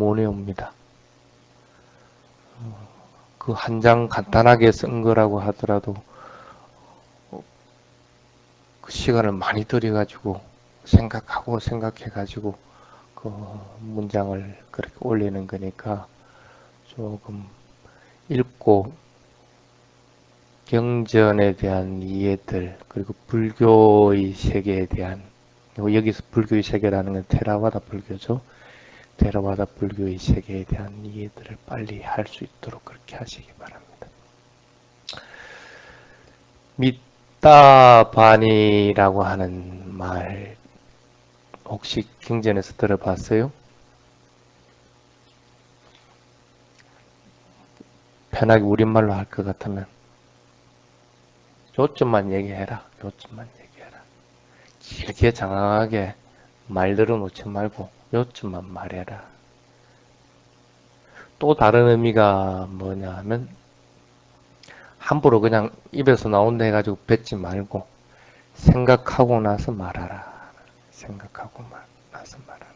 어려웁니다. 그 한 장 간단하게 쓴 거라고 하더라도 그 시간을 많이 들여가지고 생각해가지고 그 문장을 그렇게 올리는 거니까 조금 읽고 경전에 대한 이해들, 그리고 불교의 세계에 대한, 여기서 불교의 세계라는 건 테라와다 불교죠. 테라와다 불교의 세계에 대한 이해들을 빨리 할 수 있도록 그렇게 하시기 바랍니다. 미따반이라고 하는 말 혹시 경전에서 들어봤어요? 편하게 우리말로 할 것 같으면 요점만 얘기해라. 요점만 얘기해라. 길게 장황하게 말 들어놓지 말고 요점만 말해라. 또 다른 의미가 뭐냐 하면 함부로 그냥 입에서 나온다 해가지고 뱉지 말고 생각하고 나서 말하라. 생각하고 나서 말하라.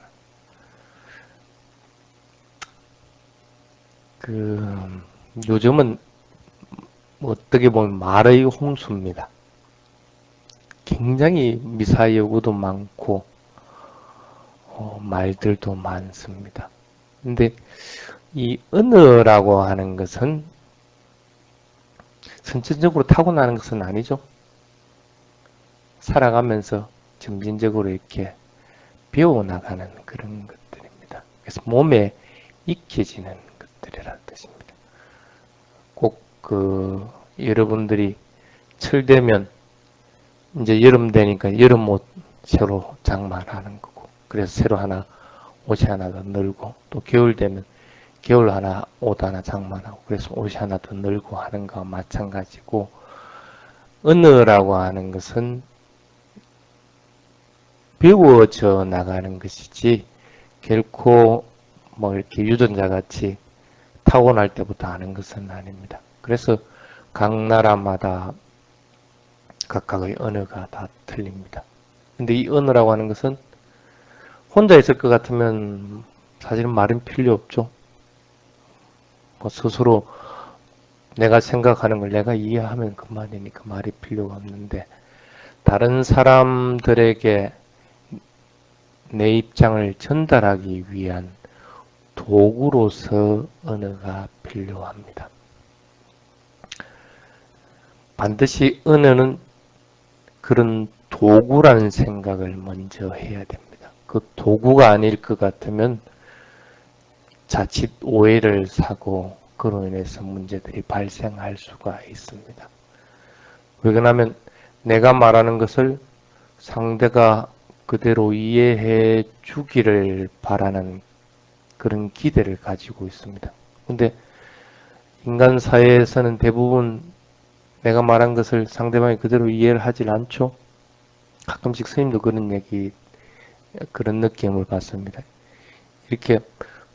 요즘은 어떻게 보면 말의 홍수입니다. 굉장히 미사여구도 많고 말들도 많습니다. 근데 이 언어라고 하는 것은 선천적으로 타고나는 것은 아니죠. 살아가면서 점진적으로 이렇게 배워나가는 그런 것들입니다. 그래서 몸에 익혀지는 것들이라는 뜻입니다. 꼭 여러분들이 철 되면 이제 여름 되니까 여름 옷 새로 장만하는 거고, 그래서 새로 옷이 하나 더 늘고, 또 겨울 되면 겨울 옷 하나 장만하고, 그래서 옷이 하나 더 늘고 하는 거와 마찬가지고, 언어라고 하는 것은 배워져 나가는 것이지 결코 뭐 이렇게 유전자 같이 타고날 때부터 아는 것은 아닙니다. 그래서 각 나라마다 각각의 언어가 다 틀립니다. 근데 이 언어라고 하는 것은 혼자 있을 것 같으면 사실은 말은 필요 없죠. 뭐 스스로 내가 생각하는 걸 내가 이해하면 그만이니까 말이 필요가 없는데, 다른 사람들에게 내 입장을 전달하기 위한 도구로서 언어가 필요합니다. 반드시 언어는 그런 도구라는 생각을 먼저 해야 됩니다. 그 도구가 아닐 것 같으면 자칫 오해를 사고 그로 인해서 문제들이 발생할 수가 있습니다. 왜 그러냐면 내가 말하는 것을 상대가 그대로 이해해 주기를 바라는 그런 기대를 가지고 있습니다. 근데 인간 사회에서는 대부분 내가 말한 것을 상대방이 그대로 이해를 하질 않죠. 가끔씩 스님도 그런 느낌을 받습니다. 이렇게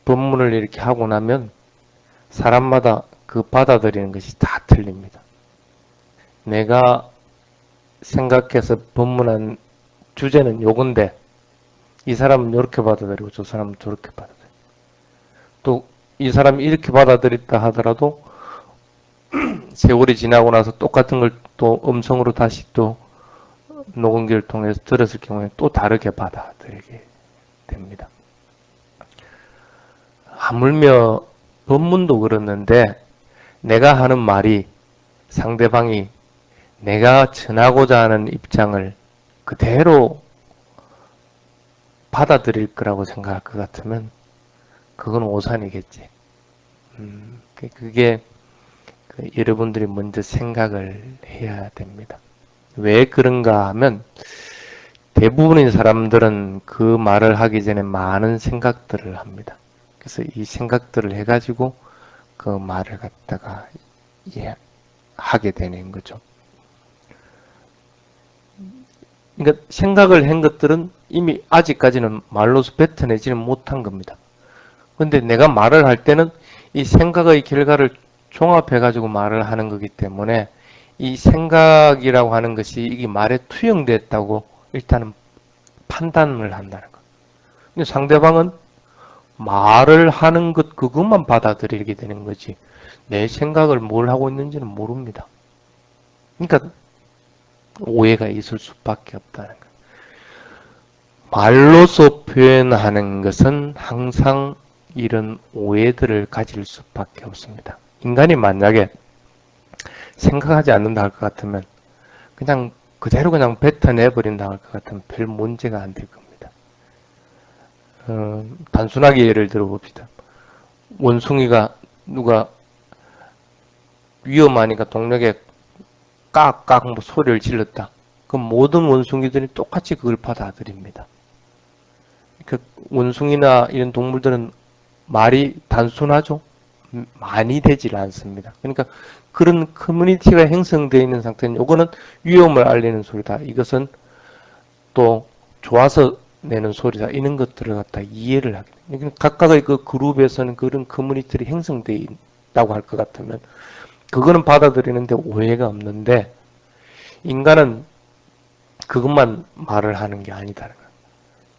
법문을 이렇게 하고 나면 사람마다 그 받아들이는 것이 다 틀립니다. 내가 생각해서 법문한 주제는 요건데 이 사람은 이렇게 받아들이고 저 사람은 저렇게 받아들이고, 또 이 사람이 이렇게 받아들였다 하더라도 세월이 지나고 나서 똑같은 걸 또 음성으로 다시 또 녹음기를 통해서 들었을 경우에 또 다르게 받아들이게 됩니다. 하물며 법문도 그렇는데 내가 하는 말이 상대방이 내가 전하고자 하는 입장을 그대로 받아들일 거라고 생각할 것 같으면 그건 오산이겠지. 그게 여러분들이 먼저 생각을 해야 됩니다. 왜 그런가 하면 대부분의 사람들은 그 말을 하기 전에 많은 생각들을 합니다. 그래서 이 생각들을 해가지고 그 말을 갖다가 하게 되는 거죠. 그러니까 생각을 한 것들은 이미 아직까지는 말로서 뱉어내지는 못한 겁니다. 근데 내가 말을 할 때는 이 생각의 결과를 종합해가지고 말을 하는 거기 때문에 이 생각이라고 하는 것이 이게 말에 투영됐다고 일단은 판단을 한다는 거. 근데 상대방은 말을 하는 것 그것만 받아들이게 되는 거지 내 생각을 뭘 하고 있는지는 모릅니다. 그러니까 오해가 있을 수밖에 없다는 거예요. 말로서 표현하는 것은 항상 이런 오해들을 가질 수밖에 없습니다. 인간이 만약에 생각하지 않는다 할 것 같으면 그냥 그대로 그냥 뱉어내버린다 할 것 같으면 별 문제가 안 될 겁니다. 단순하게 예를 들어 봅시다. 원숭이가 누가 위험하니까 동력에 깍깍 뭐 소리를 질렀다. 그럼 모든 원숭이들이 똑같이 그걸 받아들입니다. 그 원숭이나 이런 동물들은 말이 단순하죠. 많이 되질 않습니다. 그러니까 그런 커뮤니티가 형성되어 있는 상태는 이거는 위험을 알리는 소리다. 이것은 또 좋아서 내는 소리다. 이런 것들을 갖다 이해를 하게 돼요. 각각의 그 그룹에서는 그런 커뮤니티들이 형성되어 있다고 할 것 같으면 그거는 받아들이는데 오해가 없는데 인간은 그것만 말을 하는 게 아니다는 거예요.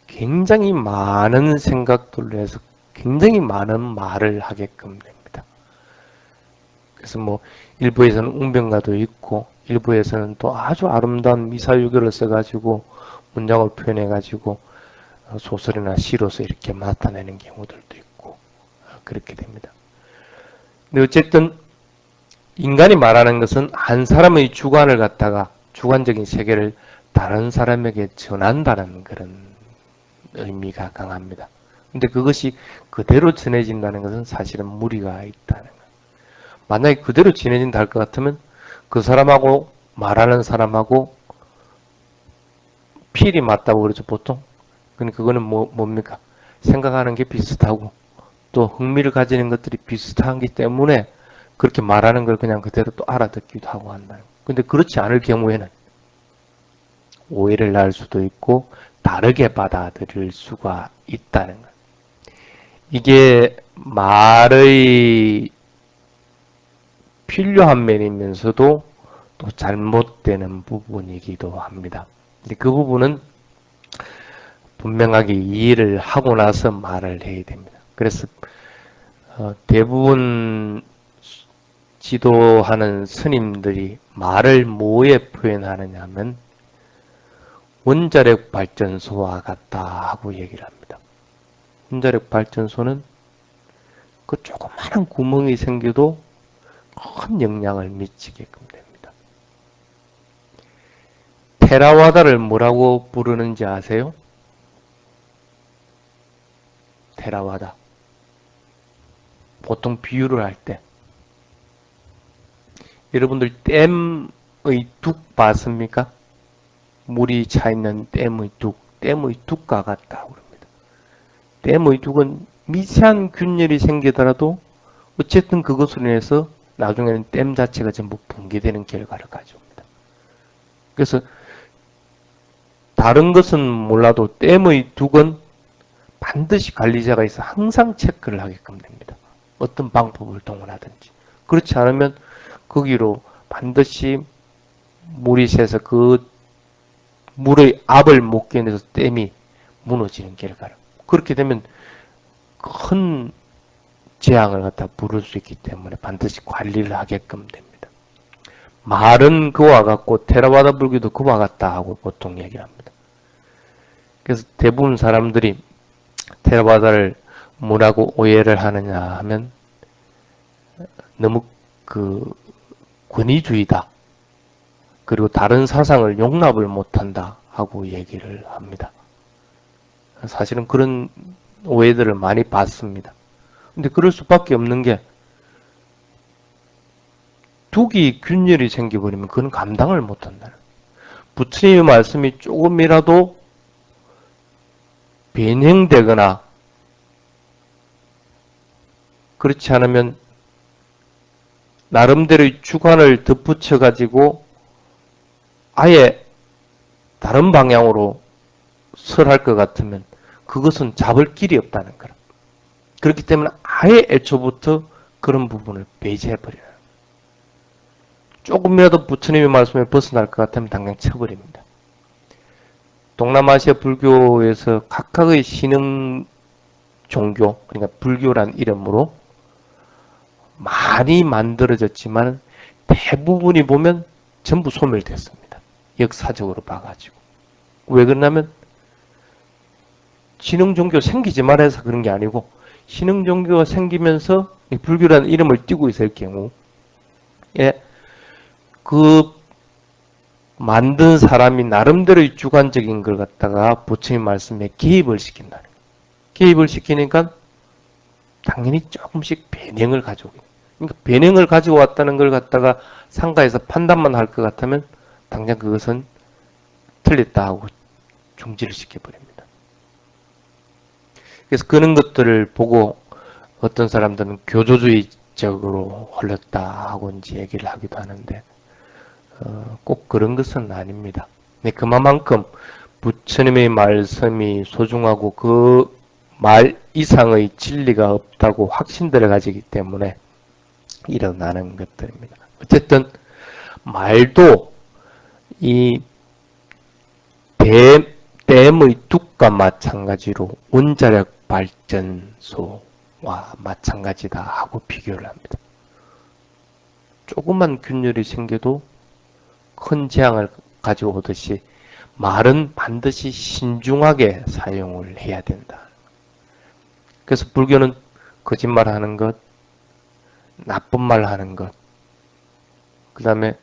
굉장히 많은 생각들로 해서 굉장히 많은 말을 하게끔 됩니다. 그래서 뭐 일부에서는 웅변가도 있고 일부에서는 또 아주 아름다운 미사유교를 써가지고 문장을 표현해가지고 소설이나 시로서 이렇게 나타내는 경우들도 있고 그렇게 됩니다. 근데 어쨌든 인간이 말하는 것은 한 사람의 주관을 갖다가 주관적인 세계를 다른 사람에게 전한다는 그런 의미가 강합니다. 근데 그것이 그대로 전해진다는 것은 사실은 무리가 있다는 거예요. 만약에 그대로 전해진다 할 것 같으면 그 사람하고 말하는 사람하고 필이 맞다고 그러죠 보통. 근데 그거는 뭡니까? 생각하는 게 비슷하고 또 흥미를 가지는 것들이 비슷하기 때문에 그렇게 말하는 걸 그냥 그대로 또 알아듣기도 하고 한다. 근데 그렇지 않을 경우에는 오해를 낳을 수도 있고 다르게 받아들일 수가 있다는 거예요. 이게 말의 필요한 면이면서도 또 잘못되는 부분이기도 합니다. 근데 그 부분은 분명하게 이해를 하고 나서 말을 해야 됩니다. 그래서 대부분 지도하는 스님들이 말을 뭐에 표현하느냐 하면 원자력 발전소와 같다 하고 얘기를 합니다. 원자력 발전소는 그 조그마한 구멍이 생겨도 큰 영향을 미치게끔 됩니다. 테라와다를 뭐라고 부르는지 아세요? 테라와다. 보통 비유를 할 때 여러분들 댐의 둑 봤습니까? 물이 차있는 댐의 둑과 같다고 합니다. 댐의 둑은 미세한 균열이 생기더라도 어쨌든 그것으로 인해서 나중에는 댐 자체가 전부 붕괴되는 결과를 가져옵니다. 그래서 다른 것은 몰라도 댐의 둑은 반드시 관리자가 있어 항상 체크를 하게끔 됩니다. 어떤 방법을 동원하든지. 그렇지 않으면 거기로 반드시 물이 새서 그 물의 압을 못 견뎌서 댐이 무너지는 결과를. 그렇게 되면 큰 재앙을 갖다 부를 수 있기 때문에 반드시 관리를 하게끔 됩니다. 말은 그와 같고 테라와다 불교도 그와 같다 하고 보통 얘기를 합니다. 그래서 대부분 사람들이 테라와다를 뭐라고 오해를 하느냐 하면 너무 그 권위주의다. 그리고 다른 사상을 용납을 못한다 하고 얘기를 합니다. 사실은 그런 오해들을 많이 받습니다. 근데 그럴 수밖에 없는 게 둑이 균열이 생겨버리면 그건 감당을 못한다는 거예요. 부처님의 말씀이 조금이라도 변형되거나 그렇지 않으면 나름대로의 주관을 덧붙여 가지고 아예 다른 방향으로 설할 것 같으면 그것은 잡을 길이 없다는 거라. 그렇기 때문에 아예 애초부터 그런 부분을 배제해버려요. 조금이라도 부처님의 말씀에 벗어날 것 같으면 당장 쳐버립니다. 동남아시아 불교에서 각각의 신흥 종교, 그러니까 불교란 이름으로 많이 만들어졌지만 대부분이 보면 전부 소멸됐습니다. 역사적으로 봐가지고. 왜 그러냐면 신흥종교 생기지 말아서 그런 게 아니고 신흥종교가 생기면서 불교라는 이름을 띄고 있을 경우 그 만든 사람이 나름대로의 주관적인 걸 갖다가 부처님 말씀에 개입을 시킨다. 개입을 시키니까 당연히 조금씩 변형을 가지고 그러니까 변형을 가지고 왔다는 걸 갖다가 상가에서 판단만 할 것 같으면 당장 그것은 틀렸다 하고 중지를 시켜버립니다. 그래서 그런 것들을 보고 어떤 사람들은 교조주의적으로 흘렀다 하고 이제 얘기를 하기도 하는데 꼭 그런 것은 아닙니다. 근데 그만큼 부처님의 말씀이 소중하고 그 말 이상의 진리가 없다고 확신들을 가지기 때문에 일어나는 것들입니다. 어쨌든 말도 이 댐의 뚝과 마찬가지로 원자력 발전소와 마찬가지다 하고 비교를 합니다. 조그만 균열이 생겨도 큰 재앙을 가지고 오듯이 말은 반드시 신중하게 사용을 해야 된다. 그래서 불교는 거짓말하는 것, 나쁜 말 하는 것, 그 다음에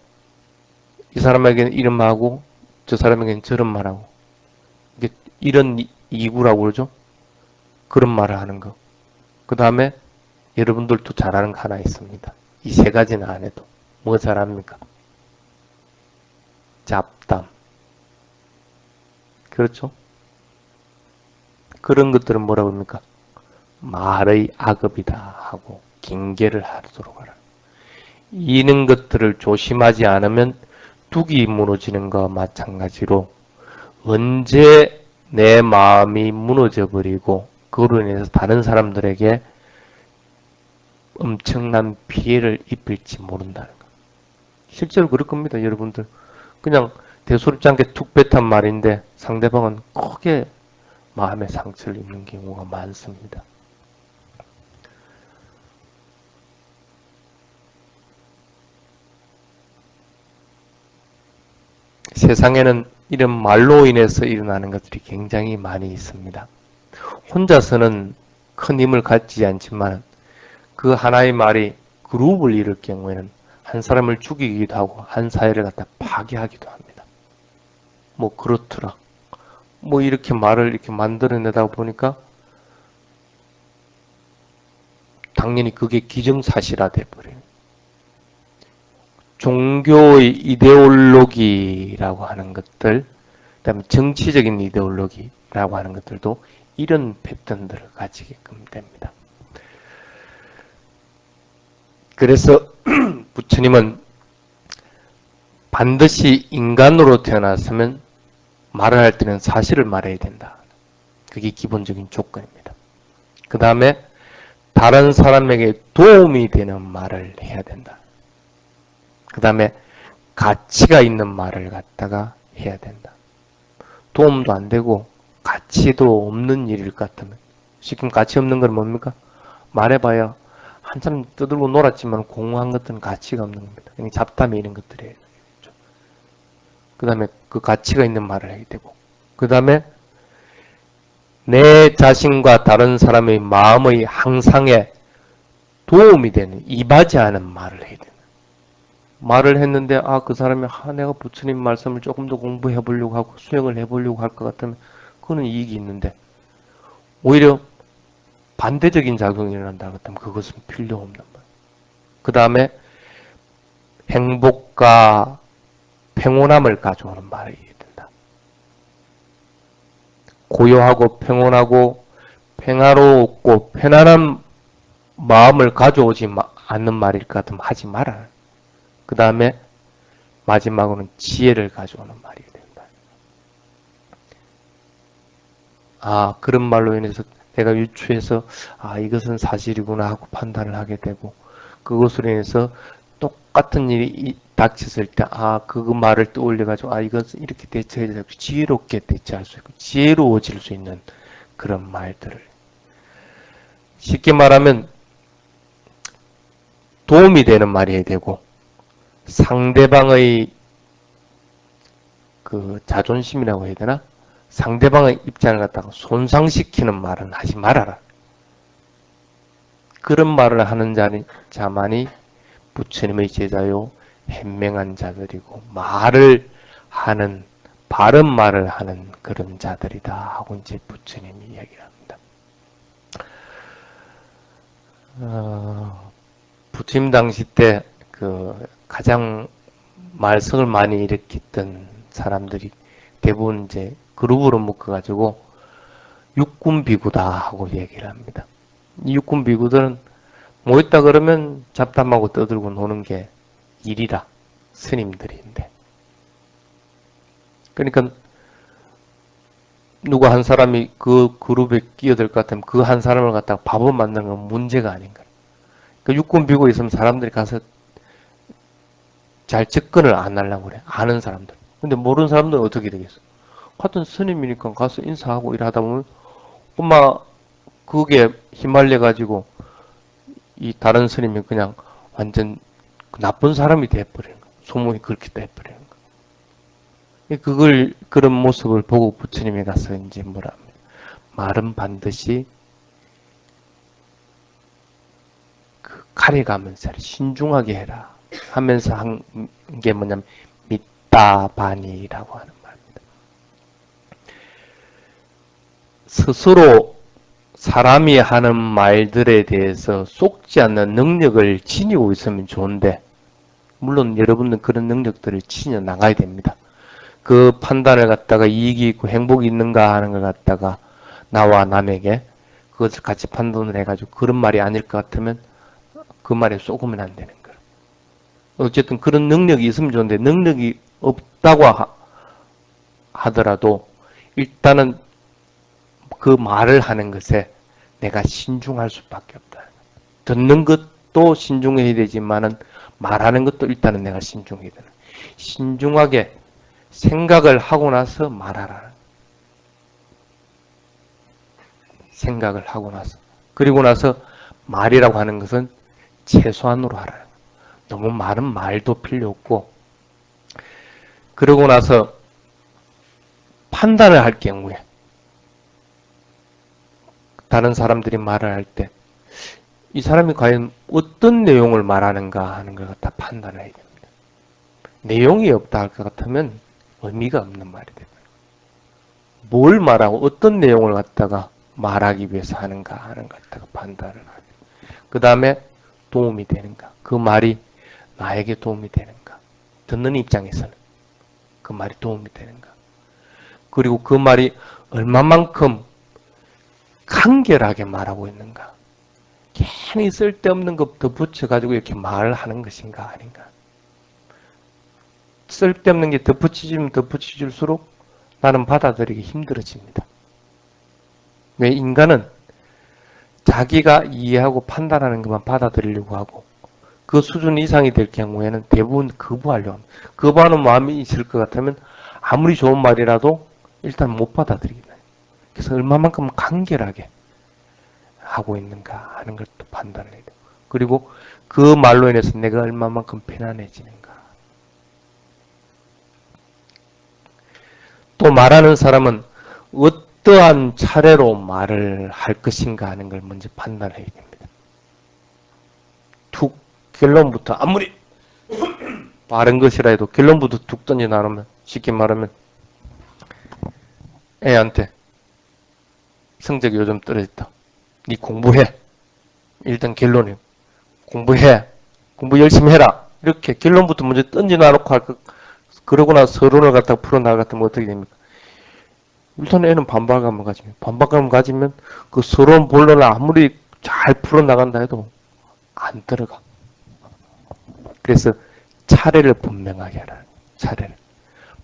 이 사람에게는 이런 말하고 저 사람에게는 저런 말하고 이런 이구라고 그러죠. 그런 말을 하는 것. 그 다음에 여러분들도 잘하는 거 하나 있습니다. 이 세 가지는 안 해도 뭐 잘합니까? 잡담. 그렇죠? 그런 것들은 뭐라고 합니까? 말의 악업이다 하고 경계를 하도록 하라. 이런 것들을 조심하지 않으면 뚝이 무너지는 것과 마찬가지로 언제 내 마음이 무너져 버리고 그로 인해서 다른 사람들에게 엄청난 피해를 입힐지 모른다는 것. 실제로 그럴 겁니다, 여러분들. 그냥 대수롭지 않게 툭 뱉은 말인데 상대방은 크게 마음의 상처를 입는 경우가 많습니다. 세상에는 이런 말로 인해서 일어나는 것들이 굉장히 많이 있습니다. 혼자서는 큰 힘을 갖지 않지만 그 하나의 말이 그룹을 이룰 경우에는 한 사람을 죽이기도 하고 한 사회를 갖다 파괴하기도 합니다. 뭐 그렇더라. 뭐 이렇게 말을 이렇게 만들어내다 보니까 당연히 그게 기정사실화돼 버려요. 종교의 이데올로기라고 하는 것들, 그다음에 정치적인 이데올로기라고 하는 것들도 이런 패턴들을 가지게끔 됩니다. 그래서 부처님은 반드시 인간으로 태어났으면 말을 할 때는 사실을 말해야 된다. 그게 기본적인 조건입니다. 그 다음에 다른 사람에게 도움이 되는 말을 해야 된다. 그 다음에 가치가 있는 말을 갖다가 해야 된다. 도움도 안 되고 가치도 없는 일일 것 같으면 지금 가치 없는 건 뭡니까? 말해봐야 한참 떠들고 놀았지만 공허한 것들은 가치가 없는 겁니다. 잡담이 이런 것들이에요. 그 다음에 그 가치가 있는 말을 해야 되고 그 다음에 내 자신과 다른 사람의 마음의 항상에 도움이 되는 이바지하는 말을 해야 되는 말을 했는데 그 사람이 내가 부처님 말씀을 조금 더 공부해 보려고 하고 수행을 해 보려고 할 것 같으면 그거는 이익이 있는데 오히려 반대적인 작용이 일어난다 그렇다면 그것은 필요 없는 말. 그 다음에 행복과 평온함을 가져오는 말이 된다. 고요하고 평온하고 평화롭고 편안한 마음을 가져오지 않는 말일 것 같으면 하지 말아라. 그 다음에 마지막으로는 지혜를 가져오는 말이 된다. 그런 말로 인해서 내가 유추해서 이것은 사실이구나 하고 판단을 하게 되고 그것으로 인해서 똑같은 일이 닥쳤을 때 그 말을 떠올려 가지고 이것은 이렇게 대처해야 되고 지혜롭게 대처할 수 있고 지혜로워질 수 있는 그런 말들을 쉽게 말하면 도움이 되는 말이 해야 되고 상대방의 그 자존심이라고 해야 되나? 상대방의 입장을 갖다가 손상시키는 말은 하지 말아라. 그런 말을 하는 자만이 부처님의 제자요 현명한 자들이고 말을 하는 바른 말을 하는 그런 자들이다 하고 이제 부처님이 이야기를 합니다. 부처님 당시 때 그 가장 말썽을 많이 일으켰던 사람들이 대부분 이제 그룹으로 묶어가지고 육군 비구다 하고 얘기를 합니다. 이 육군 비구들은 모였다 그러면 잡담하고 떠들고 노는 게 일이라 스님들인데, 그러니까 누구 한 사람이 그 그룹에 끼어들 것 같으면 그 한 사람을 갖다가 바보 만드는 건 문제가 아닌가. 그 육군 비구 있으면 사람들이 가서 잘 접근을 안 하려고 그래. 아는 사람들. 근데 모르는 사람들은 어떻게 되겠어? 같은 스님이니까 가서 인사하고 일하다 보면 엄마 그게 휘말려가지고 이 다른 스님이 그냥 완전 나쁜 사람이 돼버리는 거야. 소문이 그렇게 돼버리는 거야. 그런 모습을 보고 부처님이 가서 이제 뭐라 합니다. 말은 반드시 그 가려가면서 신중하게 해라 하면서 한 게 뭐냐면 미따반이라고 하는 말입니다. 스스로 사람이 하는 말들에 대해서 속지 않는 능력을 지니고 있으면 좋은데, 물론 여러분은 그런 능력들을 지녀 나가야 됩니다. 그 판단을 갖다가 이익이 있고 행복이 있는가 하는 걸 갖다가 나와 남에게 그것을 같이 판단을 해가지고 그런 말이 아닐 것 같으면 그 말에 쏘으면 안 되는 거예요. 어쨌든 그런 능력이 있으면 좋은데 능력이 없다고 하더라도 일단은 그 말을 하는 것에 내가 신중할 수밖에 없다. 듣는 것도 신중해야 되지만은 말하는 것도 일단은 내가 신중해야 되는. 신중하게 생각을 하고 나서 말하라. 생각을 하고 나서. 그리고 나서 말이라고 하는 것은 최소한으로 하라. 너무 많은 말도 필요 없고, 그러고 나서 판단을 할 경우에 다른 사람들이 말을 할 때 이 사람이 과연 어떤 내용을 말하는가 하는 걸 갖다 판단을 해야 됩니다. 내용이 없다 할 것 같으면 의미가 없는 말이 됩니다. 뭘 말하고 어떤 내용을 갖다가 말하기 위해서 하는가 하는 걸 갖다가 판단을 하고, 그 다음에 도움이 되는가, 그 말이 나에게 도움이 되는가, 듣는 입장에서는 그 말이 도움이 되는가, 그리고 그 말이 얼마만큼 간결하게 말하고 있는가, 괜히 쓸데없는 것 덧붙여가지고 이렇게 말을 하는 것인가 아닌가. 쓸데없는 게 덧붙이면 덧붙일수록 나는 받아들이기 힘들어집니다. 왜? 인간은 자기가 이해하고 판단하는 것만 받아들이려고 하고 그 수준 이상이 될 경우에는 대부분 거부하려고 합니다. 거부하는 마음이 있을 것 같으면 아무리 좋은 말이라도 일단 못 받아들이겠다. 그래서 얼마만큼 간결하게 하고 있는가 하는 것도 판단을 해야 돼요. 그리고 그 말로 인해서 내가 얼마만큼 편안해지는가. 또 말하는 사람은 어떠한 차례로 말을 할 것인가 하는 걸 먼저 판단해야 됩니다. 툭 결론부터 아무리 바른 것이라 해도 결론부터 툭 던져 나누면, 쉽게 말하면 애한테 성적이 요즘 떨어졌다. 네 공부해. 일단 결론이 공부해. 공부 열심히 해라. 이렇게 결론부터 먼저 던져 놔놓고 할 것. 그러고 나서 서론을 갖다가 풀어나갔다면 어떻게 됩니까? 일단 애는 반박감을 가지면, 반박감을 가지면 그 서론 본론을 아무리 잘 풀어나간다 해도 안 들어가. 그래서 차례를 분명하게 하라. 차례를.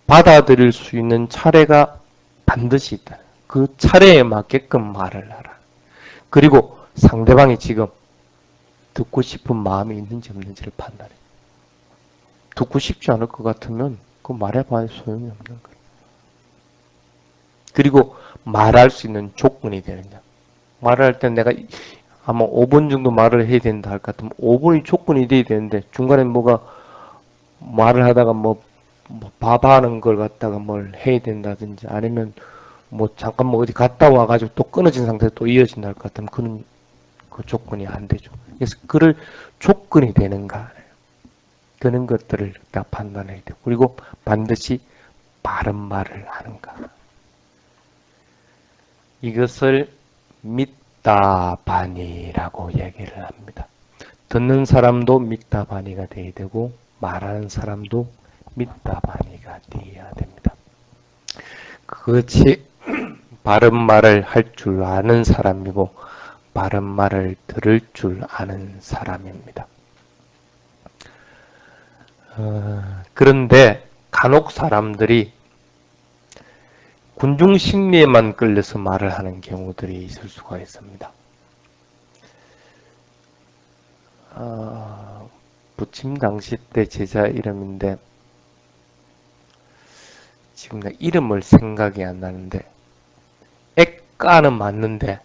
받아들일 수 있는 차례가 반드시 있다. 그 차례에 맞게끔 말을 하라. 그리고 상대방이 지금 듣고 싶은 마음이 있는지 없는지를 판단해. 듣고 싶지 않을 것 같으면 그 말해봐야 소용이 없는 거예요. 그리고 말할 수 있는 조건이 되느냐. 말을 할 때 내가 아마 5번 정도 말을 해야 된다 할 것 같으면 5번이 조건이 돼야 되는데 중간에 뭐가 말을 하다가 뭐 밥하는 걸 갖다가 뭘 해야 된다든지 아니면 뭐 잠깐 뭐 어디 갔다 와가지고 또 끊어진 상태에서 또 이어진다 할 것 같으면 그는 그 조건이 안 되죠. 그래서 그를 조건이 되는가 그런 것들을 다 판단해야 되고 그리고 반드시 바른 말을 하는가 이것을 믿다바니라고 얘기를 합니다. 듣는 사람도 믿다바니가 돼야 되고 말하는 사람도 믿다바니가 되어야 됩니다. 그것이 바른 말을 할 줄 아는 사람이고 바른 말을 들을 줄 아는 사람입니다. 그런데 간혹 사람들이 군중 심리에만 끌려서 말을 하는 경우들이 있을 수가 있습니다. 부침 당시 때 제자 이름인데 지금 내 이름을 생각이 안 나는데 액가는 맞는데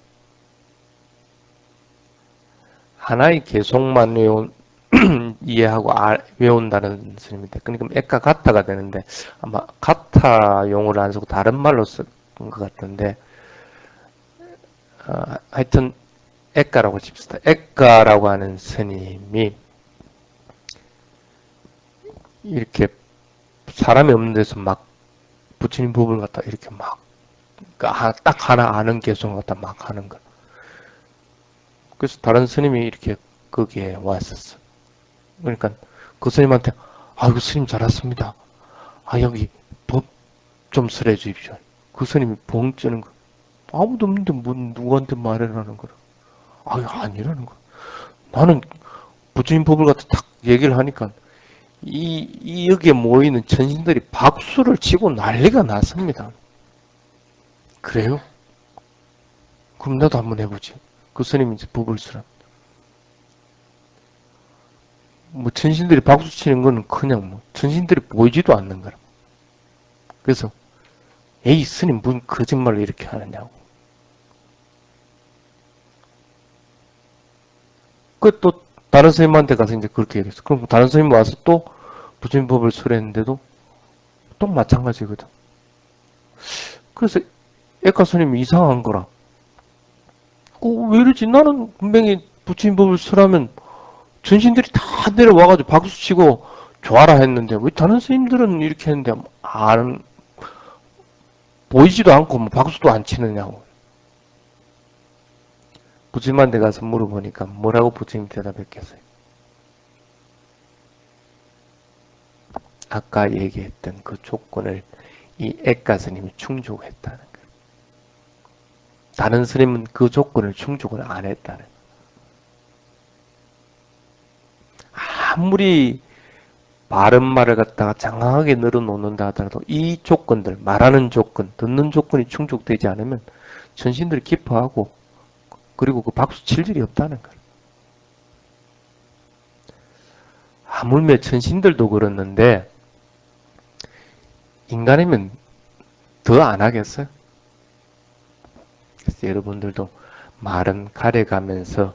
하나의 개속만 이해하고 외운다는 스님인데 그러니까 액가 가타가 되는데 아마 가타 용어를 안 쓰고 다른 말로 쓴 것 같은데 하여튼 액가라고 칩시다. 액가라고 하는 스님이 이렇게 사람이 없는 데서 막 부처님 법을 갖다 이렇게 막 딱 하나 아는 개성을 갖다 막 하는 거. 그래서 다른 스님이 이렇게 거기에 왔었어. 그러니까 그 스님한테 아이고 스님 잘 왔습니다. 여기 법 좀 설해 주십시오. 그 스님이 벙 찌는 거. 아무도 없는데 뭐 누구한테 말해라는 거라. 아니라는 거. 나는 부처님 법을 갖다 딱 얘기를 하니까 여기에 모이는 전신들이 박수를 치고 난리가 났습니다. 그래요? 그럼 나도 한번 해보지. 그 스님이 이제 법을 쓰라. 뭐 전신들이 박수 치는 거는 그냥 뭐 전신들이 보이지도 않는 거라. 그래서 에이 스님 무슨 거짓말을 이렇게 하느냐고. 그 또 다른 스님한테 가서 이제 그렇게 얘기했어. 그럼 다른 스님 와서 또 부처님 법을 설했는데도 또 마찬가지거든. 그래서 애가 스님이 이상한 거라. 왜 이러지? 나는 분명히 부처님 법을 설하면 전신들이 다 내려와가지고 박수치고 좋아라 했는데 왜 다른 스님들은 이렇게 했는데 안 보이지도 않고 뭐 박수도 안 치느냐고. 부처님한테 가서 물어보니까 뭐라고 부처님 대답했겠어요? 아까 얘기했던 그 조건을 이 액가 스님이 충족했다는 거예요. 다른 스님은 그 조건을 충족을 안 했다는 거예요. 아무리 바른 말을 갖다가 장황하게 늘어놓는다 하더라도 이 조건들, 말하는 조건, 듣는 조건이 충족되지 않으면 전신들이 기뻐하고 그리고 그 박수 칠 일이 없다는 거예요. 하물며 전신들도 그렇는데 인간이면 더 안 하겠어요? 그래서 여러분들도 말은 가려가면서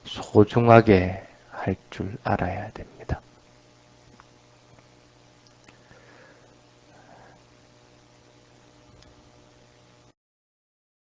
소중하게 할 줄 알아야 됩니다.